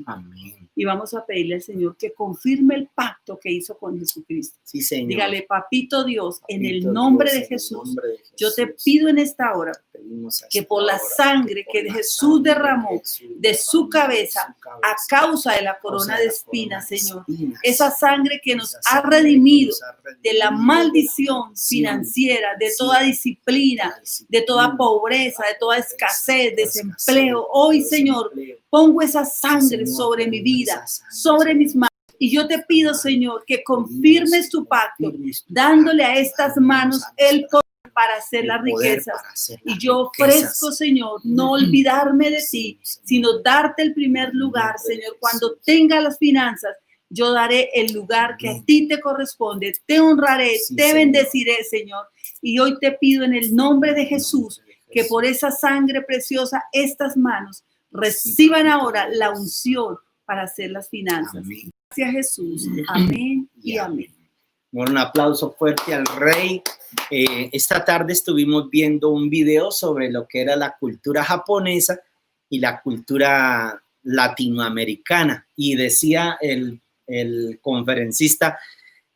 Amén. Y vamos a pedirle al Señor que confirme el pacto que hizo con Jesucristo. Sí, Señor. Dígale, papito Dios, Papito en el nombre Dios, de Jesús, nombre de Jesús, yo te pido en esta hora que por la sangre que Jesús derramó de su cabeza a causa de la corona de espinas, Señor, esa sangre que nos ha redimido de la maldición financiera, de toda disciplina, de toda pobreza, de toda escasez, desempleo. Hoy, Señor, pongo esa sangre sobre mi vida, sobre mis manos. Y yo te pido, Señor, que confirmes tu pacto, dándole a estas manos el poder para hacer las riquezas. Y yo ofrezco, Señor, no olvidarme de ti, sino darte el primer lugar, Señor. Cuando tenga las finanzas, yo daré el lugar que a ti te corresponde. Te honraré, te bendeciré, Señor. Y hoy te pido en el nombre de Jesús que por esa sangre preciosa estas manos reciban ahora la unción para hacer las finanzas. Amén. Gracias, Jesús. Amén y amén. Bueno, un aplauso fuerte al Rey. Esta tarde estuvimos viendo un video sobre lo que era la cultura japonesa y la cultura latinoamericana. Y decía el conferencista,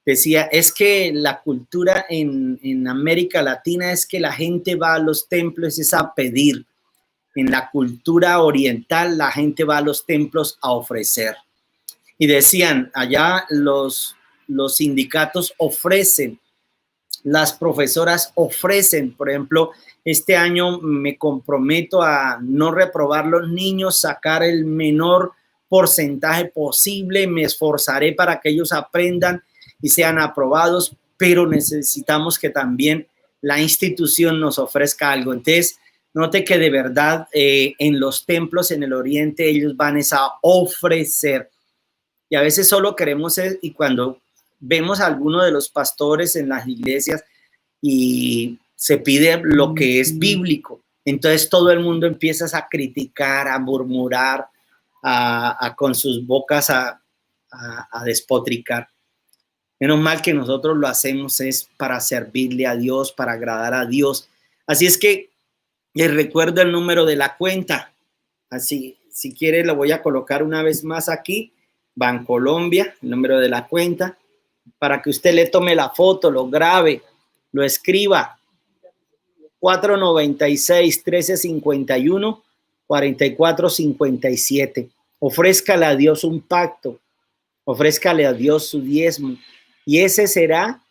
decía, es que la cultura en América Latina es que la gente va a los templos es a pedir. En la cultura oriental la gente va a los templos a ofrecer. Y decían, allá los sindicatos ofrecen, las profesoras ofrecen, por ejemplo, este año me comprometo a no reprobar los niños, sacar el menor porcentaje posible, me esforzaré para que ellos aprendan y sean aprobados, pero necesitamos que también la institución nos ofrezca algo. Entonces, note que de verdad en los templos en el oriente ellos van a ofrecer. Y a veces solo queremos, y cuando vemos a alguno de los pastores en las iglesias y se pide lo que es bíblico, entonces todo el mundo empieza a criticar, a murmurar, con sus bocas a despotricar. Menos mal que nosotros lo hacemos es para servirle a Dios, para agradar a Dios. Así es que les recuerdo el número de la cuenta. Así, si quiere lo voy a colocar una vez más aquí. Bancolombia, el número de la cuenta, para que usted le tome la foto, lo grabe, lo escriba. 496-1351-4457. Ofrézcale a Dios un pacto, ofrézcale a Dios su diezmo, y ese será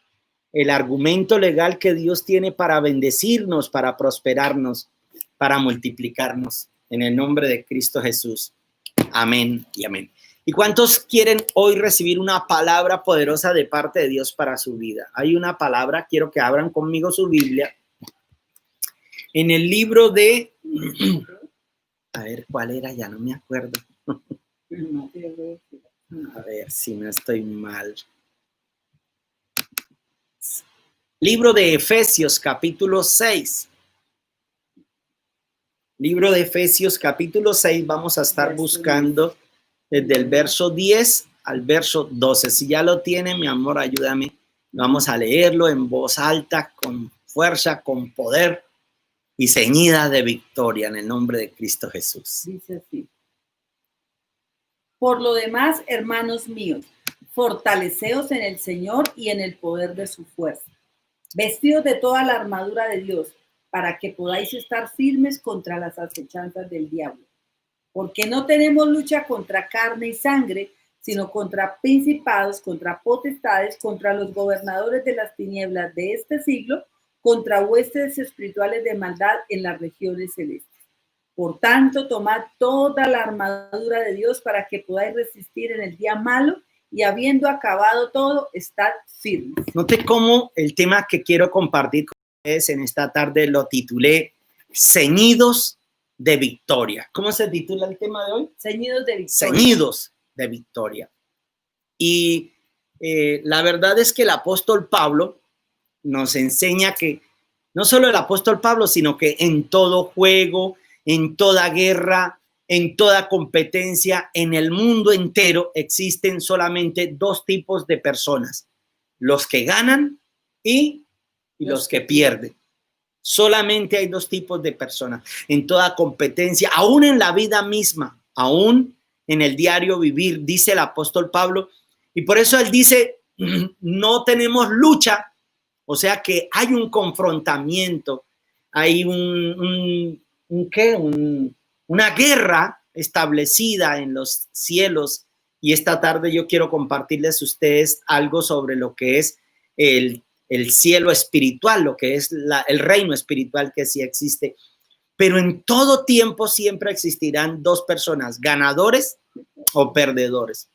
el argumento legal que Dios tiene para bendecirnos, para prosperarnos, para multiplicarnos. En el nombre de Cristo Jesús. Amén y amén. ¿Y cuántos quieren hoy recibir una palabra poderosa de parte de Dios para su vida? Hay una palabra, quiero que abran conmigo su Biblia. En el libro de... A ver, ¿cuál era? Ya no me acuerdo. A ver si no estoy mal. Libro de Efesios, capítulo 6. Libro de Efesios, capítulo 6. Vamos a estar buscando desde el verso 10 al verso 12. Si ya lo tiene, mi amor, ayúdame. Vamos a leerlo en voz alta, con fuerza, con poder y ceñida de victoria en el nombre de Cristo Jesús. Dice así. Por lo demás, hermanos míos, fortaleceos en el Señor y en el poder de su fuerza. Vestidos de toda la armadura de Dios, para que podáis estar firmes contra las acechanzas del diablo. Porque no tenemos lucha contra carne y sangre, sino contra principados, contra potestades, contra los gobernadores de las tinieblas de este siglo, contra huestes espirituales de maldad en las regiones celestes. Por tanto, tomad toda la armadura de Dios para que podáis resistir en el día malo y habiendo acabado todo, estad firmes. Note cómo el tema que quiero compartir con ustedes en esta tarde lo titulé Ceñidos de victoria. ¿Cómo se titula el tema de hoy? Ceñidos de victoria. Ceñidos de victoria. Y la verdad es que el apóstol Pablo nos enseña que no solo el apóstol Pablo, sino que en todo juego, en toda guerra, en toda competencia, en el mundo entero existen solamente dos tipos de personas: los que ganan y los que pierden. Solamente hay dos tipos de personas en toda competencia, aún en la vida misma, aún en el diario vivir, dice el apóstol Pablo. Y por eso él dice, no tenemos lucha, o sea que hay un confrontamiento, hay una guerra establecida en los cielos. Y esta tarde yo quiero compartirles a ustedes algo sobre lo que es el cielo espiritual, lo que es el reino espiritual que sí existe. Pero en todo tiempo siempre existirán dos personas, ganadores o perdedores.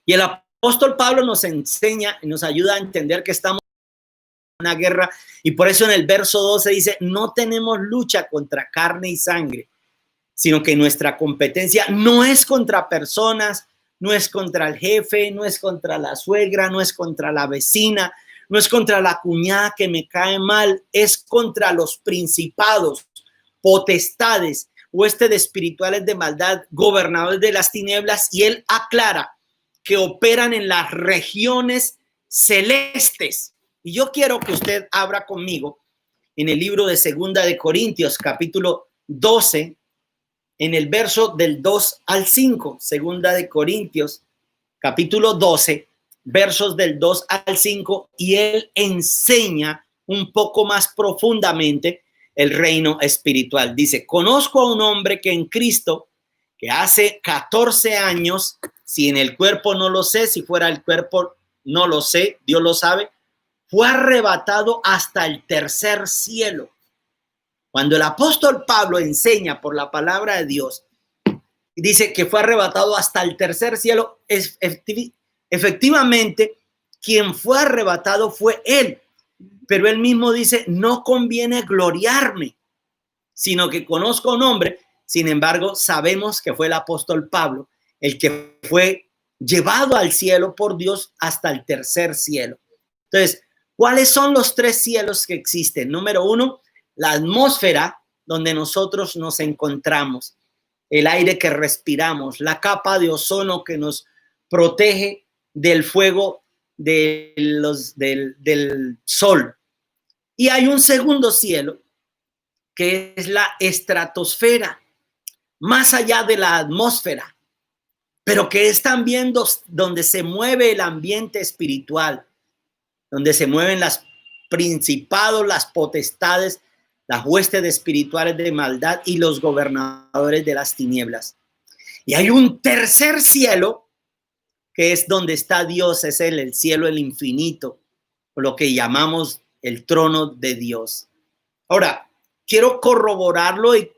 Y el apóstol Pablo nos enseña y nos ayuda a entender que estamos en una guerra. Y por eso en el verso 12 dice, no tenemos lucha contra carne y sangre, sino que nuestra competencia no es contra personas, no es contra el jefe, no es contra la suegra, no es contra la vecina, no es contra la cuñada que me cae mal, es contra los principados, potestades, huestes espirituales de maldad, gobernadores de las tinieblas. Y él aclara que operan en las regiones celestes. Y yo quiero que usted abra conmigo en el libro de Segunda de Corintios, capítulo 12, en el verso del 2 al 5, Segunda de Corintios, capítulo 12, versos del 2 al 5, y él enseña un poco más profundamente el reino espiritual. Dice, conozco a un hombre que en Cristo, que hace 14 años, si en el cuerpo no lo sé, si fuera el cuerpo no lo sé, Dios lo sabe, fue arrebatado hasta el tercer cielo. Cuando el apóstol Pablo enseña por la palabra de Dios, dice que fue arrebatado hasta el tercer cielo, efectivamente, quien fue arrebatado fue él. Pero él mismo dice, no conviene gloriarme, sino que conozco a un hombre. Sin embargo, sabemos que fue el apóstol Pablo el que fue llevado al cielo por Dios hasta el tercer cielo. Entonces, ¿cuáles son los tres cielos que existen? Número uno, la atmósfera donde nosotros nos encontramos, el aire que respiramos, la capa de ozono que nos protege del fuego del sol. Y hay un segundo cielo que es la estratosfera, más allá de la atmósfera, pero que es también donde se mueve el ambiente espiritual, donde se mueven las principados, las potestades, las huestes espirituales de maldad y los gobernadores de las tinieblas. Y hay un tercer cielo que es donde está Dios, es el cielo, el infinito, o lo que llamamos el trono de Dios. Ahora, quiero corroborarlo y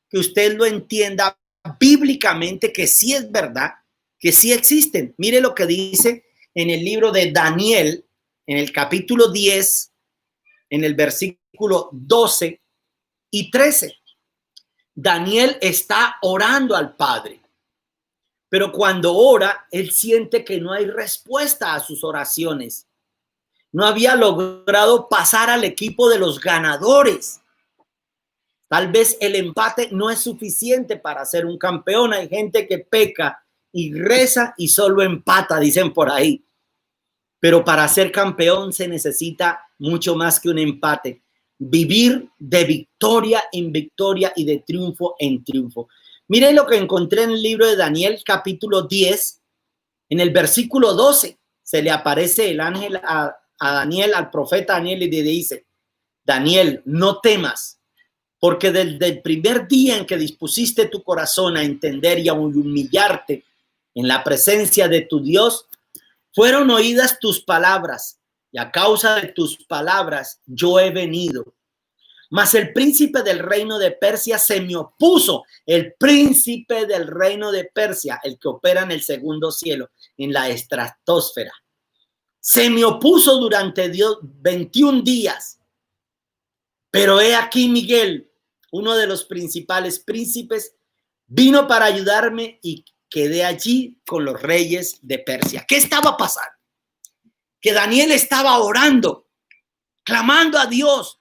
que usted lo entienda bíblicamente, que sí es verdad, que sí existen. Mire lo que dice en el libro de Daniel, en el capítulo 10, en el versículo 12 y 13. Daniel está orando al Padre, pero cuando ora, él siente que no hay respuesta a sus oraciones. No había logrado pasar al equipo de los ganadores. Tal vez el empate no es suficiente para ser un campeón. Hay gente que peca y reza y solo empata, dicen por ahí. Pero para ser campeón se necesita mucho más que un empate. Vivir de victoria en victoria y de triunfo en triunfo. Miren lo que encontré en el libro de Daniel, capítulo 10, en el versículo 12. Se le aparece el ángel a Daniel, al profeta Daniel, y le dice, Daniel, no temas, porque desde el primer día en que dispusiste tu corazón a entender y a humillarte en la presencia de tu Dios, fueron oídas tus palabras, y a causa de tus palabras yo he venido. Mas el príncipe del reino de Persia se me opuso. El príncipe del reino de Persia, el que opera en el segundo cielo, en la estratosfera, se me opuso durante 21 días. Pero he aquí Miguel, uno de los principales príncipes, vino para ayudarme y quedé allí con los reyes de Persia. ¿Qué estaba pasando? Que Daniel estaba orando, clamando a Dios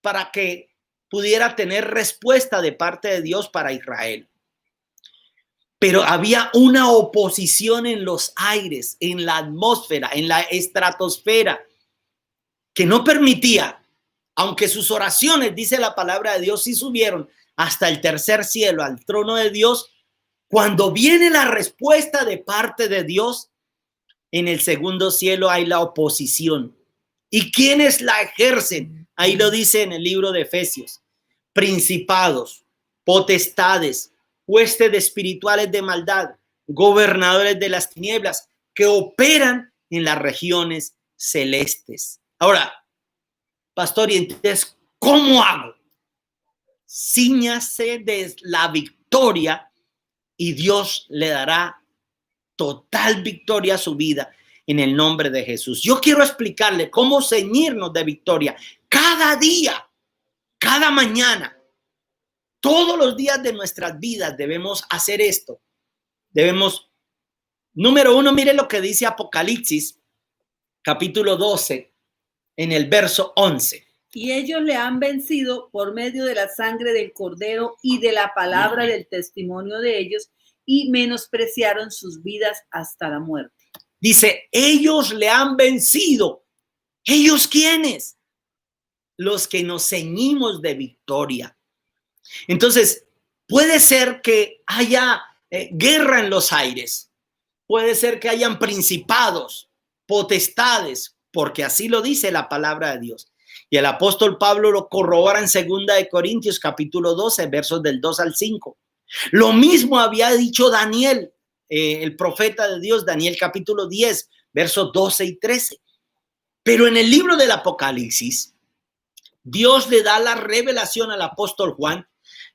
para que pudiera tener respuesta de parte de Dios para Israel. Pero había una oposición en los aires, en la atmósfera, en la estratosfera, que no permitía, aunque sus oraciones, dice la palabra de Dios, sí subieron hasta el tercer cielo, al trono de Dios, Cuando viene la respuesta de parte de Dios, en el segundo cielo hay la oposición. ¿Y quiénes la ejercen? Ahí lo dice en el libro de Efesios. Principados, potestades, huestes espirituales de maldad, gobernadores de las tinieblas, que operan en las regiones celestes. Ahora, pastor, y entonces, ¿cómo hago? Cíñase de la victoria y Dios le dará total victoria a su vida en el nombre de Jesús. Yo quiero explicarle cómo ceñirnos de victoria cada día, cada mañana, todos los días de nuestras vidas debemos hacer esto. Debemos, número 1, mire lo que dice Apocalipsis, capítulo 12, en el verso 11. Y ellos le han vencido por medio de la sangre del Cordero y de la palabra del testimonio de ellos, y menospreciaron sus vidas hasta la muerte. Dice, ellos le han vencido. ¿Ellos quiénes? Los que nos ceñimos de victoria. Entonces, puede ser que haya guerra en los aires. Puede ser que hayan principados, potestades, porque así lo dice la palabra de Dios. Y el apóstol Pablo lo corrobora en 2 de Corintios, capítulo 12, versos del 2 al 5. Lo mismo había dicho Daniel, el profeta de Dios, Daniel capítulo 10, versos 12 y 13. Pero en el libro del Apocalipsis, Dios le da la revelación al apóstol Juan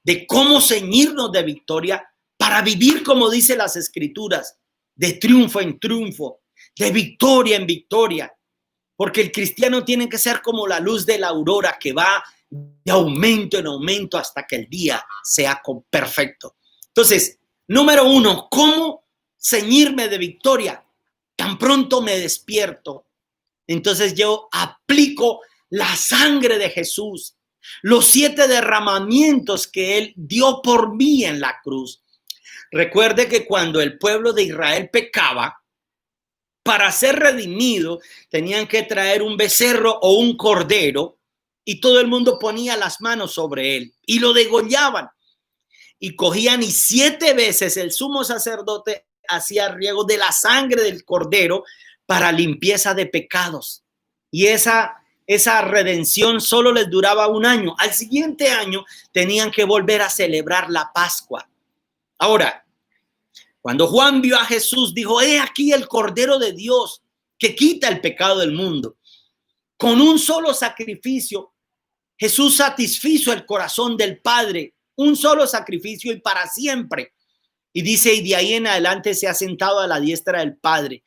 de cómo ceñirnos de victoria para vivir, como dice las escrituras, de triunfo en triunfo, de victoria en victoria. Porque el cristiano tiene que ser como la luz de la aurora que va de aumento en aumento hasta que el día sea perfecto. Entonces, número 1, ¿cómo ceñirme de victoria? Tan pronto me despierto, entonces yo aplico la sangre de Jesús, los 7 derramamientos que Él dio por mí en la cruz. Recuerde que cuando el pueblo de Israel pecaba, para ser redimido tenían que traer un becerro o un cordero, y todo el mundo ponía las manos sobre él y lo degollaban. Y cogían, y 7 veces el sumo sacerdote hacía riego de la sangre del cordero para limpieza de pecados. Y esa redención solo les duraba 1 año. Al siguiente año tenían que volver a celebrar la Pascua. Ahora, cuando Juan vio a Jesús, dijo, he aquí el Cordero de Dios que quita el pecado del mundo. Con un solo sacrificio, Jesús satisfizo el corazón del Padre, un solo sacrificio y para siempre. Y dice, y de ahí en adelante se ha sentado a la diestra del Padre,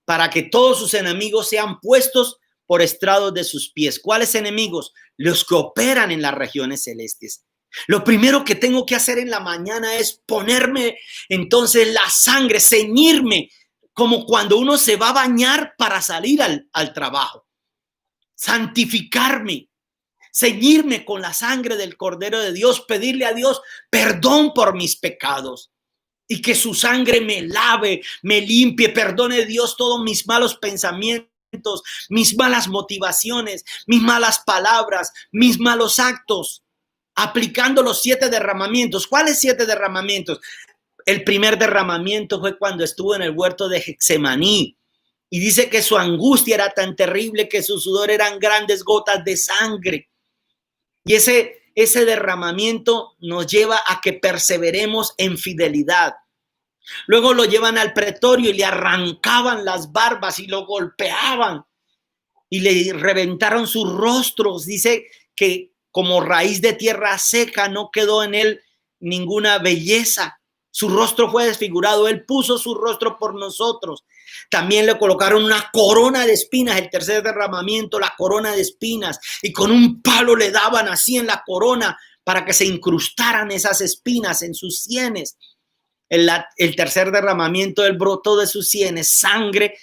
para que todos sus enemigos sean puestos por estrados de sus pies. ¿Cuáles enemigos? Los que operan en las regiones celestes. Lo primero que tengo que hacer en la mañana es ponerme entonces la sangre, ceñirme, como cuando uno se va a bañar para salir al trabajo. Santificarme, ceñirme con la sangre del Cordero de Dios, pedirle a Dios perdón por mis pecados y que su sangre me lave, me limpie, perdone Dios todos mis malos pensamientos, mis malas motivaciones, mis malas palabras, mis malos actos, aplicando los 7 derramamientos. ¿Cuáles 7 derramamientos? El primer derramamiento fue cuando estuvo en el huerto de Getsemaní. Y dice que su angustia era tan terrible que su sudor eran grandes gotas de sangre. Y ese derramamiento nos lleva a que perseveremos en fidelidad. Luego lo llevan al pretorio y le arrancaban las barbas y lo golpeaban y le reventaron sus rostros. Dice que como raíz de tierra seca no quedó en él ninguna belleza. Su rostro fue desfigurado. Él puso su rostro por nosotros. También le colocaron una corona de espinas, el tercer derramamiento, la corona de espinas, y con un palo le daban así en la corona para que se incrustaran esas espinas en sus sienes. El tercer derramamiento, él brotó de sus sienes sangre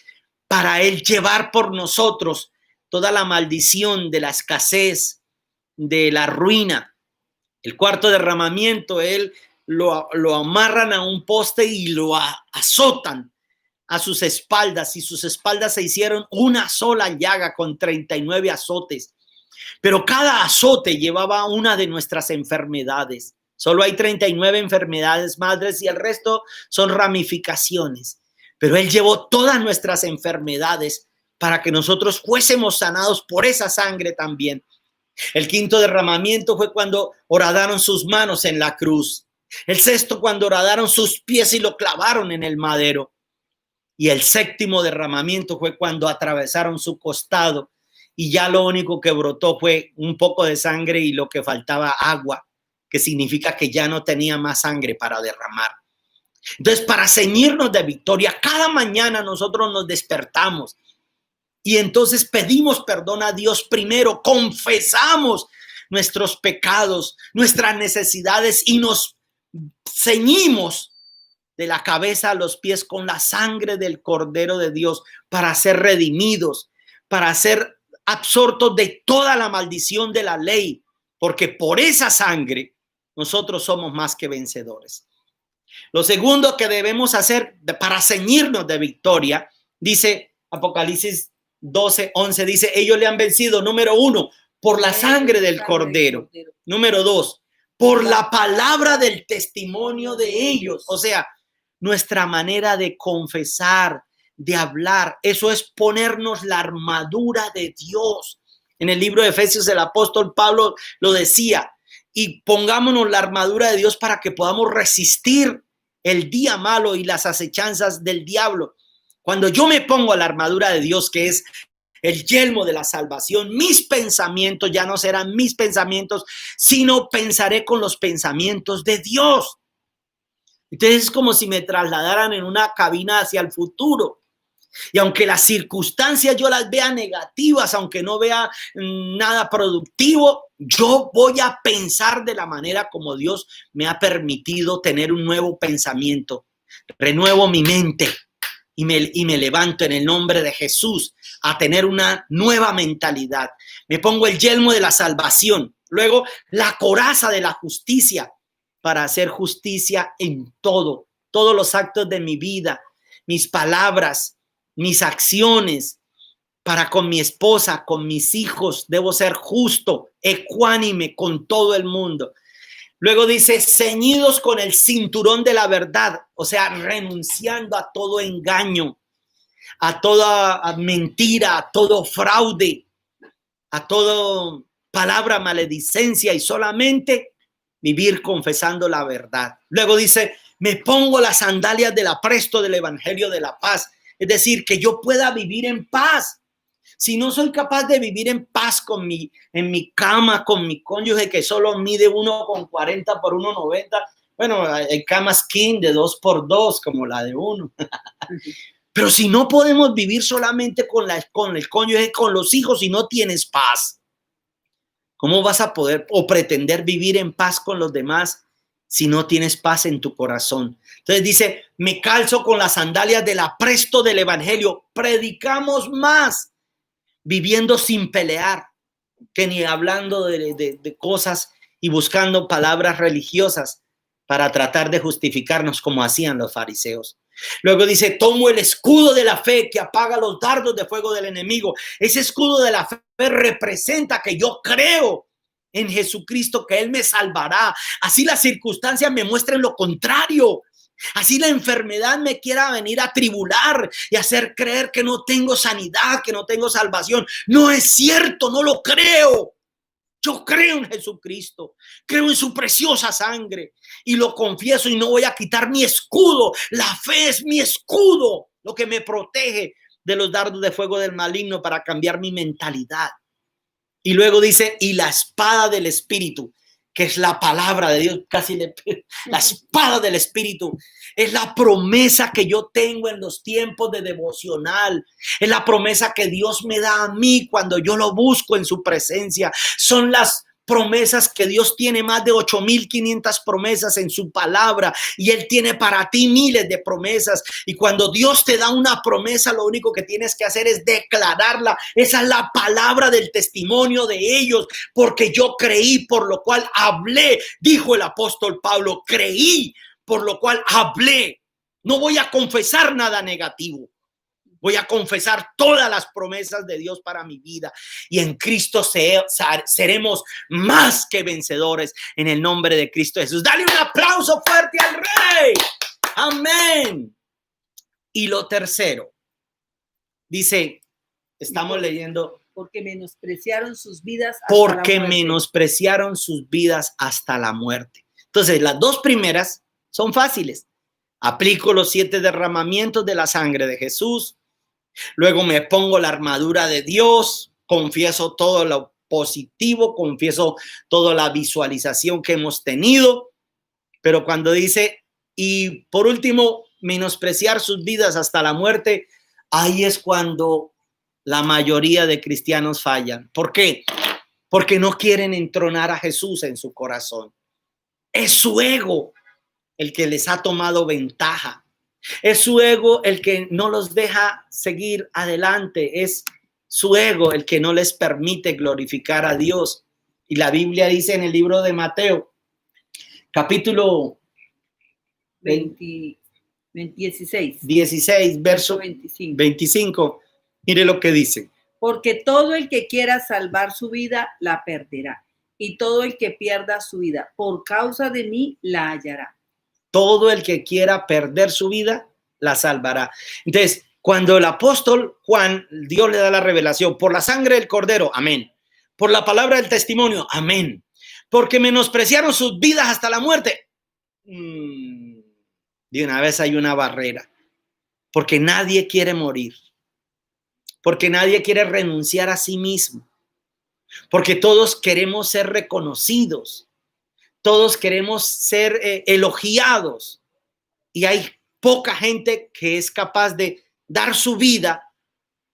para él llevar por nosotros toda la maldición de la escasez, de la ruina. El cuarto derramamiento, él lo amarran a un poste y lo azotan a sus espaldas, y sus espaldas se hicieron una sola llaga con 39 azotes. Pero cada azote llevaba una de nuestras enfermedades. Solo hay 39 enfermedades madres y el resto son ramificaciones. Pero Él llevó todas nuestras enfermedades para que nosotros fuésemos sanados por esa sangre también. El quinto derramamiento fue cuando horadaron sus manos en la cruz. El sexto cuando horadaron sus pies y lo clavaron en el madero. Y el séptimo derramamiento fue cuando atravesaron su costado y ya lo único que brotó fue un poco de sangre y lo que faltaba agua, que significa que ya no tenía más sangre para derramar. Entonces, para ceñirnos de victoria, cada mañana nosotros nos despertamos y entonces pedimos perdón a Dios primero, confesamos nuestros pecados, nuestras necesidades y nos ceñimos de la cabeza a los pies con la sangre del Cordero de Dios para ser redimidos, para ser absortos de toda la maldición de la ley, porque por esa sangre nosotros somos más que vencedores. Lo segundo que debemos hacer para ceñirnos de victoria, dice Apocalipsis 12:11, dice, ellos le han vencido, número 1, por la sangre del Cordero. Número 2, por la palabra del testimonio de ellos. O sea, nuestra manera de confesar, de hablar, eso es ponernos la armadura de Dios. En el libro de Efesios el apóstol Pablo lo decía, y pongámonos la armadura de Dios para que podamos resistir el día malo y las acechanzas del diablo. Cuando yo me pongo la armadura de Dios, que es el yelmo de la salvación, mis pensamientos ya no serán mis pensamientos, sino pensaré con los pensamientos de Dios. Entonces es como si me trasladaran en una cabina hacia el futuro. Y aunque las circunstancias yo las vea negativas, aunque no vea nada productivo, yo voy a pensar de la manera como Dios me ha permitido tener un nuevo pensamiento. Renuevo mi mente y me levanto en el nombre de Jesús a tener una nueva mentalidad. Me pongo el yelmo de la salvación, luego la coraza de la justicia para hacer justicia en todos los actos de mi vida, mis palabras, mis acciones, para con mi esposa, con mis hijos, debo ser justo, ecuánime con todo el mundo. Luego dice, ceñidos con el cinturón de la verdad, o sea, renunciando a todo engaño, a toda mentira, a todo fraude, a toda palabra maledicencia y solamente vivir confesando la verdad. Luego dice, me pongo las sandalias del apresto del evangelio de la paz. Es decir, que yo pueda vivir en paz. Si no soy capaz de vivir en paz en mi cama, con mi cónyuge que solo mide 1,40 por 1,90. Bueno, hay camas king de 2x2 como la de uno. Pero si no podemos vivir solamente con el cónyuge, con los hijos, si no tienes paz, ¿cómo vas a poder o pretender vivir en paz con los demás si no tienes paz en tu corazón? Entonces dice, me calzo con las sandalias del apresto del evangelio. Predicamos más viviendo sin pelear que ni hablando de cosas y buscando palabras religiosas para tratar de justificarnos como hacían los fariseos. Luego dice, tomo el escudo de la fe que apaga los dardos de fuego del enemigo. Ese escudo de la fe representa que yo creo en Jesucristo, que Él me salvará. Así las circunstancias me muestren lo contrario. Así la enfermedad me quiera venir a tribular y hacer creer que no tengo sanidad, que no tengo salvación. No es cierto, no lo creo. Yo creo en Jesucristo, creo en su preciosa sangre y lo confieso y no voy a quitar mi escudo. La fe es mi escudo, lo que me protege de los dardos de fuego del maligno para cambiar mi mentalidad. Y luego dice, y la espada del Espíritu, que es la palabra de Dios, la espada del Espíritu, es la promesa que yo tengo en los tiempos de devocional, es la promesa que Dios me da a mí cuando yo lo busco en su presencia, son las promesas que Dios tiene, más de 8,500 promesas en su palabra y Él tiene para ti miles de promesas. Y cuando Dios te da una promesa, lo único que tienes que hacer es declararla. Esa es la palabra del testimonio de ellos, porque yo creí, por lo cual hablé, dijo el apóstol Pablo, creí, por lo cual hablé. No voy a confesar nada negativo. Voy a confesar todas las promesas de Dios para mi vida y en Cristo seremos más que vencedores en el nombre de Cristo Jesús. Dale un aplauso fuerte al Rey. Amén. Y lo tercero, dice, estamos leyendo. Porque menospreciaron sus vidas hasta la muerte. Menospreciaron sus vidas hasta la muerte. Entonces, las dos primeras son fáciles. Aplico los 7 derramamientos de la sangre de Jesús. Luego me pongo la armadura de Dios. Confieso todo lo positivo. Confieso toda la visualización que hemos tenido. Pero cuando dice, y por último, menospreciar sus vidas hasta la muerte, ahí es cuando la mayoría de cristianos fallan. ¿Por qué? Porque no quieren entronar a Jesús en su corazón. Es su ego el que les ha tomado ventaja. Es su ego el que no los deja seguir adelante. Es su ego el que no les permite glorificar a Dios. Y la Biblia dice en el libro de Mateo, capítulo 16, verso 25. Mire lo que dice. Porque todo el que quiera salvar su vida, la perderá. Y todo el que pierda su vida por causa de mí, la hallará. Todo el que quiera perder su vida, la salvará. Entonces, cuando el apóstol Juan, Dios le da la revelación, por la sangre del Cordero, amén. Por la palabra del testimonio, amén. Porque menospreciaron sus vidas hasta la muerte. De una vez hay una barrera. Porque nadie quiere morir. Porque nadie quiere renunciar a sí mismo. Porque todos queremos ser reconocidos. Todos queremos ser elogiados. Y hay poca gente que es capaz de dar su vida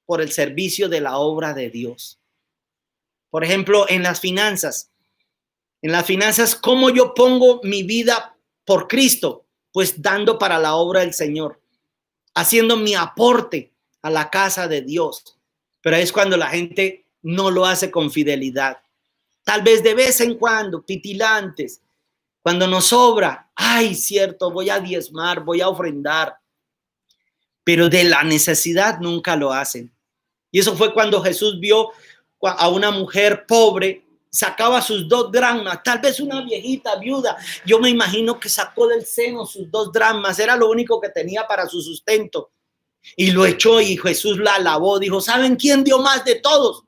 por el servicio de la obra de Dios. Por ejemplo, en las finanzas. En las finanzas, ¿cómo yo pongo mi vida por Cristo? Pues dando para la obra del Señor. Haciendo mi aporte a la casa de Dios. Pero es cuando la gente no lo hace con fidelidad. Tal vez de vez en cuando, titilantes, cuando nos sobra, ay, cierto, voy a diezmar, voy a ofrendar. Pero de la necesidad nunca lo hacen. Y eso fue cuando Jesús vio a una mujer pobre, sacaba sus 2 dracmas, tal vez una viejita viuda. Yo me imagino que sacó del seno sus 2 dracmas, era lo único que tenía para su sustento. Y lo echó y Jesús la alabó. Dijo, ¿saben quién dio más de todos?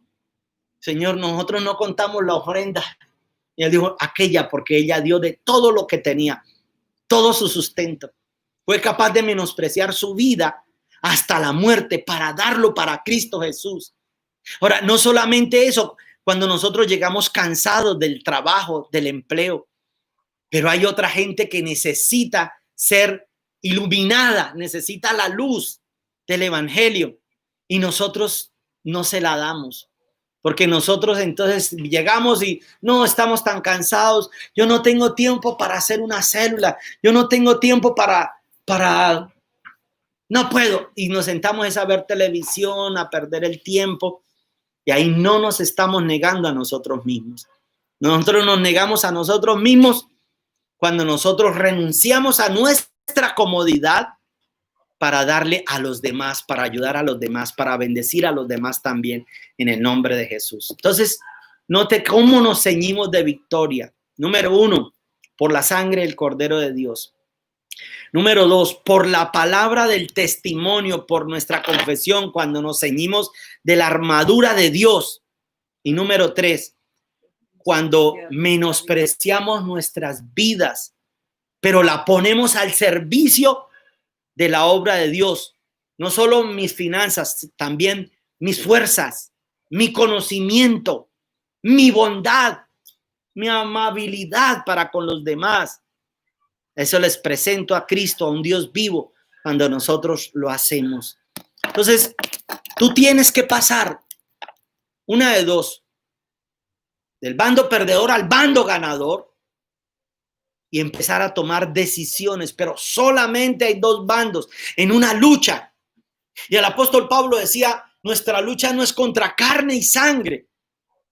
Señor, nosotros no contamos la ofrenda. Y él dijo, aquella, porque ella dio de todo lo que tenía, todo su sustento. Fue capaz de menospreciar su vida hasta la muerte para darlo para Cristo Jesús. Ahora, no solamente eso, cuando nosotros llegamos cansados del trabajo, del empleo, pero hay otra gente que necesita ser iluminada, necesita la luz del evangelio y nosotros no se la damos. Porque nosotros entonces llegamos y no estamos tan cansados. Yo no tengo tiempo para hacer una célula. Yo no tengo tiempo para no puedo. Y nos sentamos a ver televisión, a perder el tiempo. Y ahí no nos estamos negando a nosotros mismos. Nosotros nos negamos a nosotros mismos cuando nosotros renunciamos a nuestra comodidad para darle a los demás, para ayudar a los demás, para bendecir a los demás también en el nombre de Jesús. Entonces, note cómo nos ceñimos de victoria. Número 1, por la sangre del Cordero de Dios. Número 2, por la palabra del testimonio, por nuestra confesión, cuando nos ceñimos de la armadura de Dios. Y número 3, cuando menospreciamos nuestras vidas, pero la ponemos al servicio de la obra de Dios. No solo mis finanzas, también mis fuerzas, mi conocimiento, mi bondad, mi amabilidad para con los demás. Eso les presento a Cristo, a un Dios vivo, cuando nosotros lo hacemos. Entonces, tú tienes que pasar una de dos, del bando perdedor al bando ganador, y empezar a tomar decisiones, pero solamente hay 2 bandos en una lucha. Y el apóstol Pablo decía, nuestra lucha no es contra carne y sangre,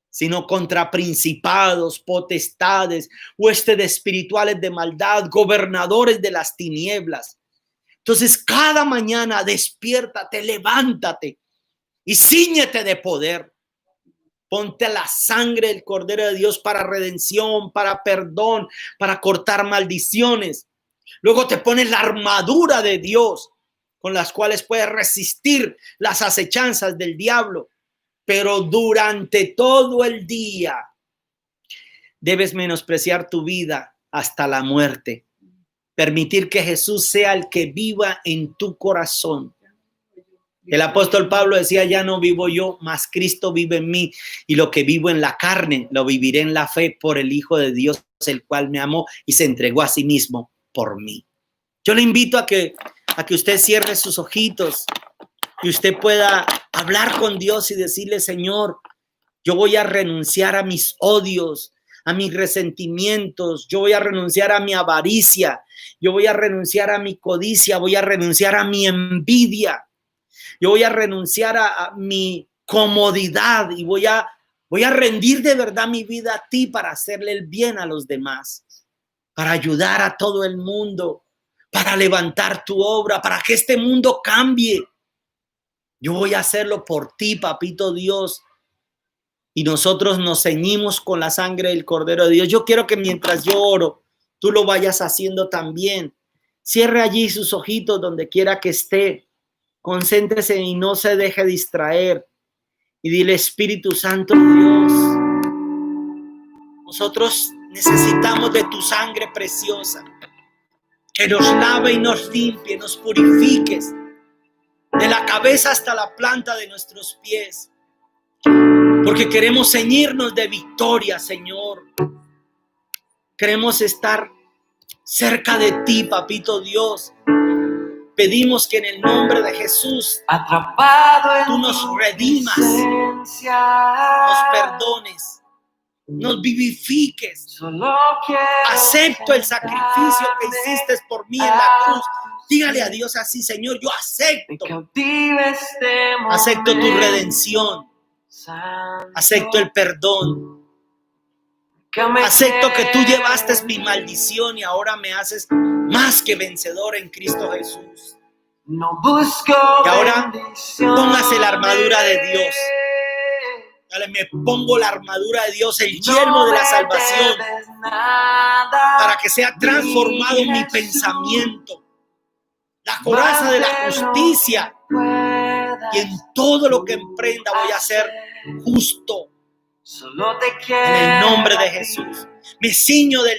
sino contra principados, potestades, huestes espirituales de maldad, gobernadores de las tinieblas. Entonces, cada mañana despiértate, levántate y cíñete de poder. Ponte la sangre del Cordero de Dios para redención, para perdón, para cortar maldiciones. Luego te pones la armadura de Dios, con las cuales puedes resistir las acechanzas del diablo. Pero durante todo el día debes menospreciar tu vida hasta la muerte. Permitir que Jesús sea el que viva en tu corazón. El apóstol Pablo decía, ya no vivo yo, mas Cristo vive en mí, y lo que vivo en la carne lo viviré en la fe por el Hijo de Dios, el cual me amó y se entregó a sí mismo por mí. Yo le invito a que usted cierre sus ojitos y usted pueda hablar con Dios y decirle, Señor, yo voy a renunciar a mis odios, a mis resentimientos, yo voy a renunciar a mi avaricia, yo voy a renunciar a mi codicia, voy a renunciar a mi envidia. Yo voy a renunciar a mi comodidad y voy a rendir de verdad mi vida a ti para hacerle el bien a los demás, para ayudar a todo el mundo, para levantar tu obra, para que este mundo cambie. Yo voy a hacerlo por ti, papito Dios. Y nosotros nos ceñimos con la sangre del Cordero de Dios. Yo quiero que mientras yo oro, tú lo vayas haciendo también. Cierre allí sus ojitos donde quiera que esté. Concéntrese y no se deje distraer. Y dile, Espíritu Santo Dios, nosotros necesitamos de tu sangre preciosa, que nos lave y nos limpie, nos purifiques, de la cabeza hasta la planta de nuestros pies. Porque queremos ceñirnos de victoria, Señor. Queremos estar cerca de ti, papito Dios. Pedimos que en el nombre de Jesús tú nos redimas, nos perdones, nos vivifiques. Acepto el sacrificio que hiciste por mí en la cruz. Dígale a Dios así, Señor, yo acepto. Acepto tu redención. Acepto el perdón. Acepto que tú llevaste mi maldición y ahora me haces más que vencedor en Cristo Jesús. Y ahora póngase la armadura de Dios. Dale, me pongo la armadura de Dios, el yelmo de la salvación, para que sea transformado mi pensamiento, la coraza de la justicia, y en todo lo que emprenda voy a ser justo. En el nombre de Jesús. Me ciño de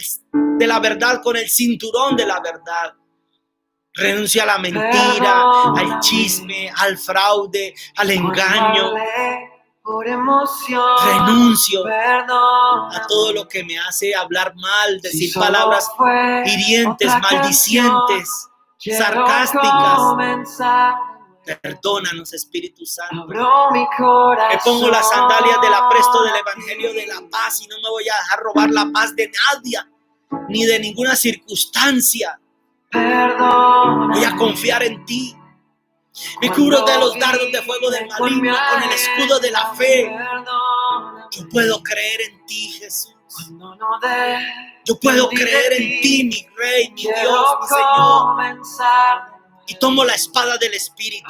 la verdad con el cinturón de la verdad. Renuncio a la mentira, al chisme, al fraude, al engaño. Renuncio a todo lo que me hace hablar mal, decir palabras hirientes, maldicientes, sarcásticas. Perdónanos, Espíritu Santo. Me pongo las sandalias del apresto del Evangelio de la paz y no me voy a dejar robar la paz de nadie, ni de ninguna circunstancia. Voy a confiar en ti. Me cubro de los dardos de fuego del maligno con el escudo de la fe. Yo puedo creer en ti, Jesús. Yo puedo creer en ti, mi Rey, mi Dios, mi Señor. Y tomo la espada del Espíritu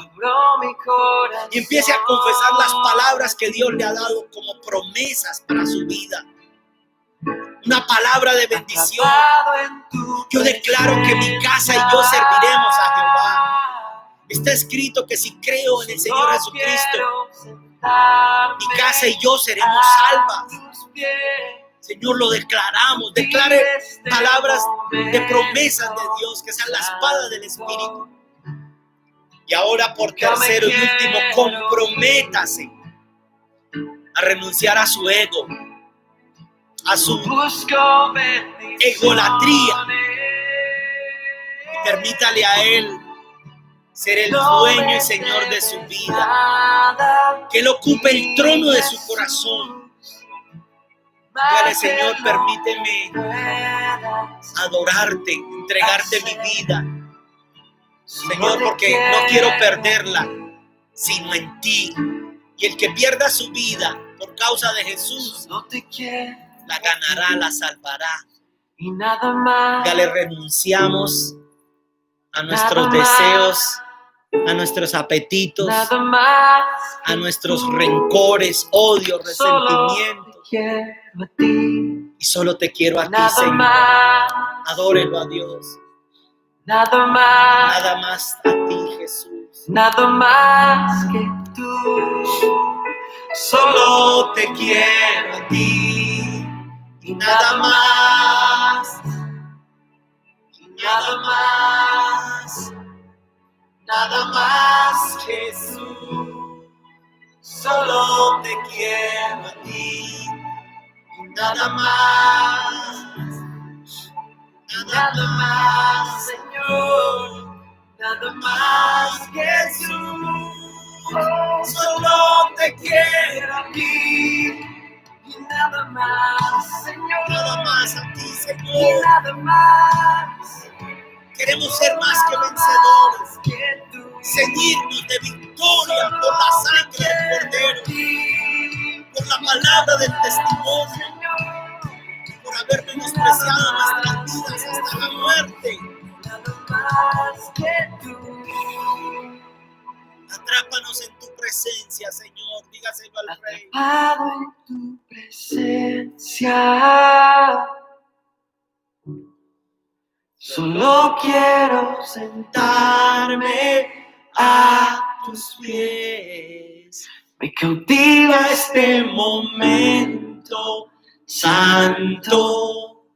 y empiece a confesar las palabras que Dios le ha dado como promesas para su vida. Una palabra de bendición. Yo declaro que mi casa y yo serviremos a Jehová. Está escrito que si creo en el Señor Jesucristo, mi casa y yo seremos salvas. Señor, lo declaramos. Declare palabras de promesas de Dios, que sean la espada del Espíritu. Y ahora, por tercero y último, comprométase a renunciar a su ego, a su egolatría. Y permítale a Él ser el dueño y Señor de su vida. Que Él ocupe el trono de su corazón. Dígale, Señor, permíteme adorarte, entregarte mi vida. Señor, porque no quiero perderla, sino en ti. Y el que pierda su vida por causa de Jesús, la ganará, la salvará. Ya le renunciamos a nuestros deseos, a nuestros apetitos, a nuestros rencores, odios, resentimientos. Y solo te quiero a ti, Señor. Adórelo a Dios. Nada más a ti, Jesús. Nada más que tú. Solo te quiero a ti. Y nada más. Y nada más. Nada más, Jesús. Solo te quiero a ti. Y nada más. Nada más, Señor. Nada más, Jesús. Solo te quiero a ti. Y nada más, Señor. Nada más a ti, Y Señor. nada más. Queremos ser más que vencedores. Que tú. Ceñirnos de victoria por la sangre del Cordero, por la palabra del testimonio, por haber menospreciado nuestras vidas hasta la muerte. Nada más que tú. Atrápanos en tu presencia, Señor. Dígaselo al Rey. Atrapado en tu presencia. Solo quiero sentarme A tus pies. Me cautiva Este momento santo.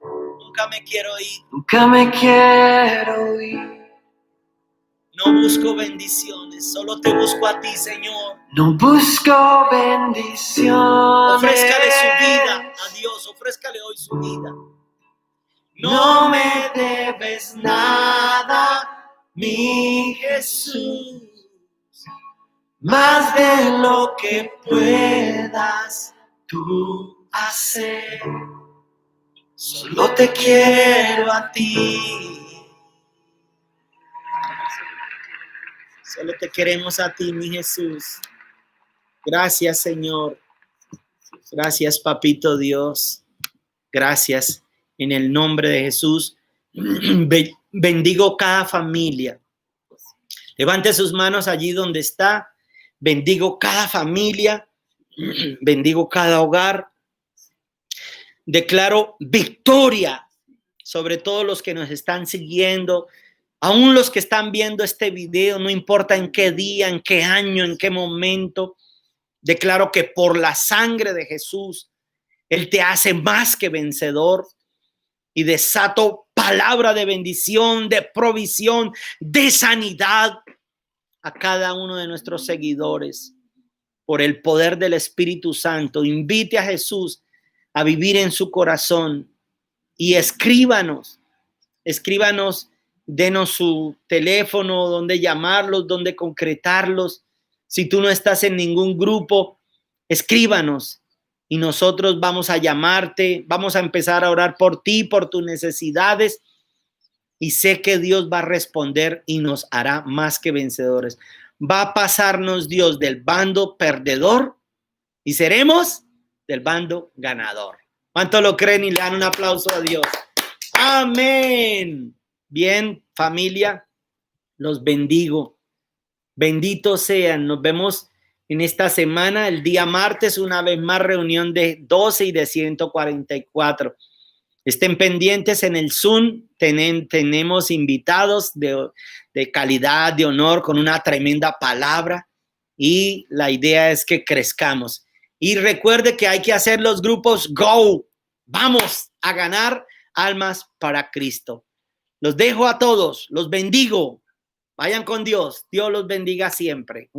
Nunca me quiero ir. Nunca me quiero ir. No busco bendiciones. Solo te busco a ti, Señor. No busco bendiciones. Ofrézcale su vida a Dios. Ofrézcale hoy su vida. No me debes nada, mi Jesús, más de lo que puedas tú hacer. solo te quiero a ti. Solo te queremos a ti, mi Jesús. Gracias, Señor. Gracias, Papito Dios. Gracias. En el nombre de Jesús, bendigo cada familia. Levante sus manos allí donde está. Bendigo cada familia. Bendigo cada hogar. Declaro victoria sobre todos los que nos están siguiendo. Aún los que están viendo este video, no importa en qué día, en qué año, en qué momento. Declaro que por la sangre de Jesús, Él te hace más que vencedor. Y desato palabra de bendición, de provisión, de sanidad a cada uno de nuestros seguidores. Por el poder del Espíritu Santo, invite a Jesús a vivir en su corazón y escríbanos, denos su teléfono, donde llamarlos, donde concretarlos. Si tú no estás en ningún grupo, escríbanos. Y nosotros vamos a llamarte, vamos a empezar a orar por ti, por tus necesidades. Y sé que Dios va a responder y nos hará más que vencedores. Va a pasarnos Dios del bando perdedor y seremos del bando ganador. ¿Cuánto lo creen y le dan un aplauso a Dios? Amén. Bien, familia, los bendigo. Benditos sean. Nos vemos en esta semana, el día martes, una vez más, reunión de 12 y de 144. Estén pendientes en el Zoom. Tenemos invitados de calidad, de honor, con una tremenda palabra. Y la idea es que crezcamos. Y recuerde que hay que hacer los grupos Go. Vamos a ganar almas para Cristo. Los dejo a todos. Los bendigo. Vayan con Dios. Dios los bendiga siempre.